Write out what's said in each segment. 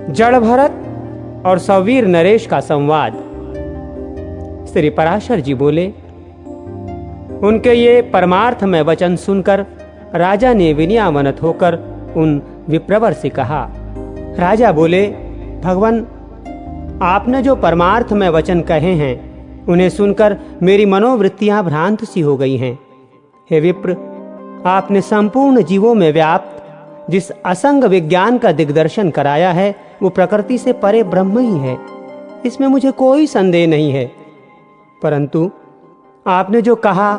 जड़ भरत और सौवीर नरेश का संवाद। श्री पराशर जी बोले, उनके ये परमार्थ में वचन सुनकर राजा ने विनयावनत होकर उन विप्रवर से कहा। राजा बोले, भगवान, आपने जो परमार्थ में वचन कहे हैं उन्हें सुनकर मेरी मनोवृत्तियां भ्रांत सी हो गई हैं। हे विप्र, आपने संपूर्ण जीवों में व्याप्त जिस असंग विज्ञान का दिग्दर्शन कराया है वो प्रकृति से परे ब्रह्म ही है, इसमें मुझे कोई संदेह नहीं है। परंतु आपने जो कहा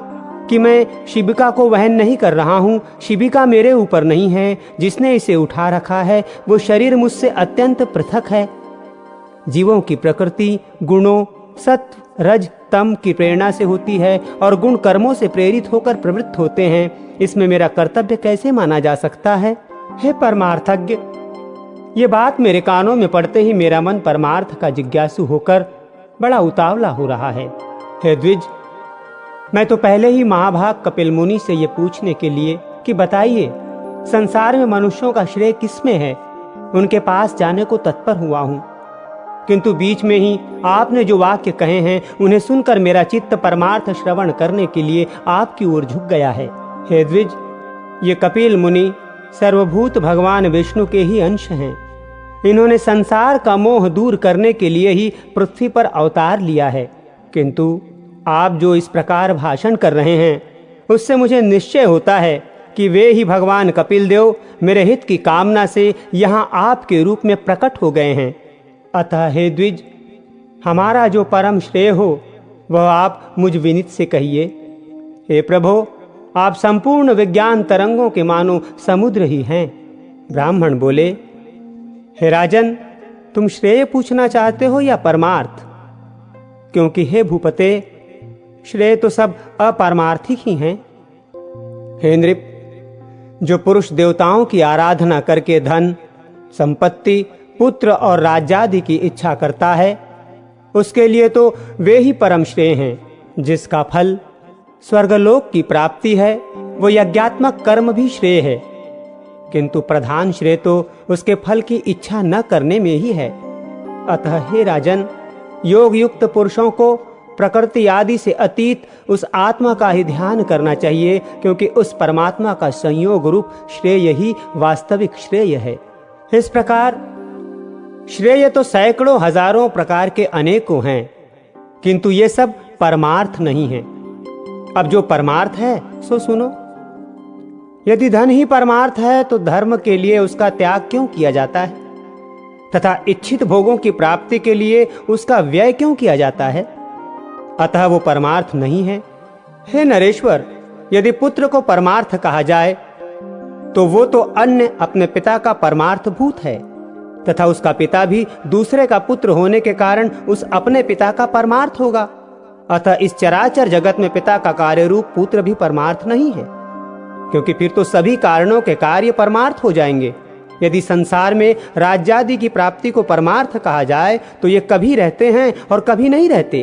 कि मैं शिबिका को वहन नहीं कर रहा हूँ, शिबिका मेरे ऊपर नहीं है, जिसने इसे उठा रखा है वो शरीर मुझसे अत्यंत पृथक है। जीवों की प्रकृति गुणों सत्व रज तम की प्रेरणा से होती है और गुण कर्मों से प्रेरित होकर प्रवृत्त होते हैं। इसमें मेरा कर्तव्य कैसे माना जा सकता है? हे परमार्थज्ञ, ये बात मेरे कानों में पड़ते ही मेरा मन परमार्थ का जिज्ञासु होकर बड़ा उतावला हो रहा है। हे द्विज, मैं तो पहले ही महाभाग कपिल मुनि से ये पूछने के लिए कि बताइए संसार में मनुष्यों का श्रेय किसमें है, उनके पास जाने को तत्पर हुआ हूँ। किंतु बीच में ही आपने जो वाक्य कहे हैं उन्हें सुनकर मेरा चित्त परमार्थ श्रवण करने के लिए आपकी ओर झुक गया है। हे द्विज, ये कपिल मुनि सर्वभूत भगवान विष्णु के ही अंश हैं। इन्होंने संसार का मोह दूर करने के लिए ही पृथ्वी पर अवतार लिया है। किंतु आप जो इस प्रकार भाषण कर रहे हैं उससे मुझे निश्चय होता है कि वे ही भगवान कपिल देव मेरे हित की कामना से यहाँ आपके रूप में प्रकट हो गए हैं। अतः हे द्विज, हमारा जो परम श्रेय हो वह आप मुझ विनीत से कहिए। हे प्रभो, आप संपूर्ण विज्ञान तरंगों के मानो समुद्र ही हैं। ब्राह्मण बोले, हे राजन, तुम श्रेय पूछना चाहते हो या परमार्थ? क्योंकि हे भूपते, श्रेय तो सब अपरमार्थिक ही हैं। हे नृप, जो पुरुष देवताओं की आराधना करके धन संपत्ति पुत्र और राज्यादि की इच्छा करता है उसके लिए तो वे ही परम श्रेय हैं। जिसका फल स्वर्गलोक की प्राप्ति है वो यज्ञात्मक कर्म भी श्रेय है, किंतु प्रधान श्रेय तो उसके फल की इच्छा न करने में ही है। अतः हे राजन, योग युक्त पुरुषों को प्रकृति आदि से अतीत उस आत्मा का ही ध्यान करना चाहिए, क्योंकि उस परमात्मा का संयोग रूप श्रेय ही वास्तविक श्रेय है। इस प्रकार श्रेय तो सैकड़ों हजारों प्रकार के अनेकों हैं, किंतु ये सब परमार्थ नहीं है। अब जो परमार्थ है सो सुनो। यदि धन ही परमार्थ है तो धर्म के लिए उसका त्याग क्यों किया जाता है तथा इच्छित भोगों की प्राप्ति के लिए उसका व्यय क्यों किया जाता है? अतः वो परमार्थ नहीं है। हे नरेश्वर, यदि पुत्र को परमार्थ कहा जाए तो वो तो अन्य अपने पिता का परमार्थ भूत है तथा उसका पिता भी दूसरे का पुत्र होने के कारण उस अपने पिता का परमार्थ होगा। अतः इस चराचर जगत में पिता का कार्य रूप पुत्र भी परमार्थ नहीं है, क्योंकि फिर तो सभी कारणों के कार्य परमार्थ हो जाएंगे। यदि संसार में राज्यादि की प्राप्ति को परमार्थ कहा जाए तो ये कभी रहते हैं और कभी नहीं रहते।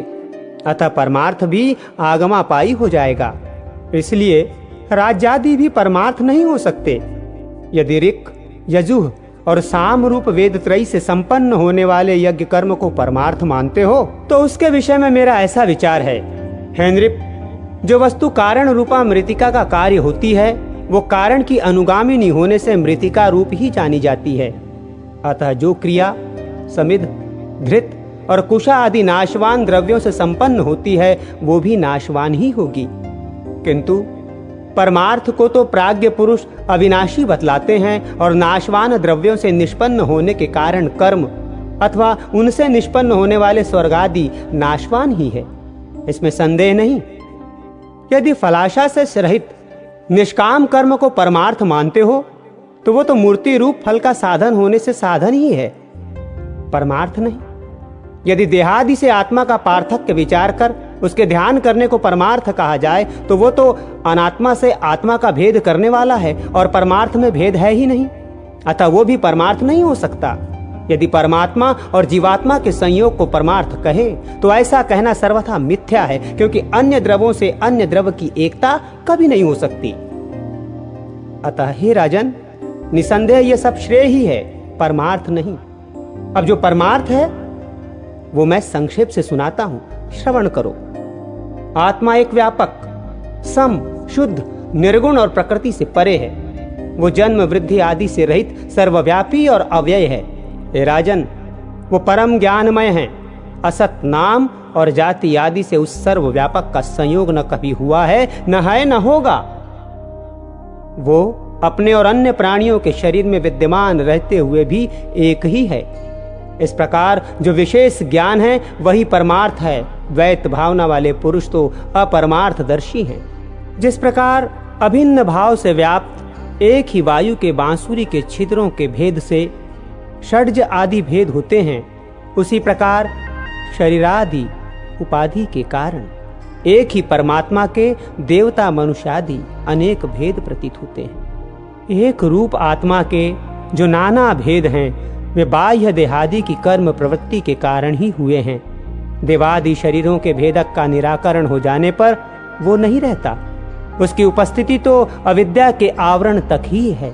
अतः परमार्थ भी आगमापाई हो जाएगा। इसलिए राज्यादि भी परमार्थ नहीं हो सकते। यदि ऋक् यजुः और साम रूप वेद त्रयी से संपन्न होने वाले यज्ञ कर्म को परमार्थ मानते हो तो उसके विषय में मेरा ऐसा विचार है। हे नृप, जो वस्तु कारण रूपा मृतिका का कार्य होती है वो कारण की अनुगामिनी होने से मृतिका रूप ही जानी जाती है। अतः जो क्रिया समिध धृत और कुशा आदि नाशवान द्रव्यों से संपन्न होती है वो भी नाशवान ही होगी। किंतु परमार्थ को तो प्राज्ञ पुरुष अविनाशी बतलाते हैं और नाशवान द्रव्यों से निष्पन्न होने के कारण कर्म अथवा उनसे निष्पन्न होने वाले स्वर्गादि नाशवान ही है, इसमें संदेह नहीं। यदि फलाशा से रहित निष्काम कर्म को परमार्थ मानते हो तो वो तो मूर्ति रूप फल का साधन होने से साधन ही है, परमार्थ नहीं। यदि देहादि से आत्मा का पार्थक्य विचार कर उसके ध्यान करने को परमार्थ कहा जाए तो वो तो अनात्मा से आत्मा का भेद करने वाला है और परमार्थ में भेद है ही नहीं। अतः वो भी परमार्थ नहीं हो सकता। यदि परमात्मा और जीवात्मा के संयोग को परमार्थ कहे तो ऐसा कहना सर्वथा मिथ्या है, क्योंकि अन्य द्रवों से अन्य द्रव की एकता कभी नहीं हो सकती। अतः हे राजन, निसंदेह ये सब श्रेय ही है, परमार्थ नहीं। अब जो परमार्थ है वो मैं संक्षेप से सुनाता हूं, श्रवण करो। आत्मा एक व्यापक, सम, शुद्ध, निर्गुण और प्रकृति से परे है। वो जन्म, वृद्धि आदि से रहित, सर्वव्यापी और अव्यय है। हे राजन, वो परम ज्ञानमय है। असत, नाम और जाति आदि से उस सर्वव्यापक का संयोग न कभी हुआ है, न होगा। वो अपने और अन्य प्राणियों के शरीर में विद्यमान रहते हुए भी एक ही है। इस प्रकार जो विशेष ज्ञान है वही परमार्थ है। द्वैत भावना वाले पुरुष तो अपरमार्थदर्शी हैं। जिस प्रकार अभिन्न भाव से व्याप्त एक ही वायु के बांसुरी के छिद्रों के भेद से षड्ज आदि भेद होते हैं, उसी प्रकार शरीरादि उपाधि के कारण एक ही परमात्मा के देवता, मनुष्य आदि अनेक भेद प्रतीत होते हैं। एक रूप आत्मा के जो नाना भेद हैं वे बाह्य देहादि की कर्म प्रवृत्ति के कारण ही हुए हैं। देवादि शरीरों के भेदक का निराकरण हो जाने पर वो नहीं रहता। उसकी उपस्थिति तो अविद्या के आवरण तक ही है।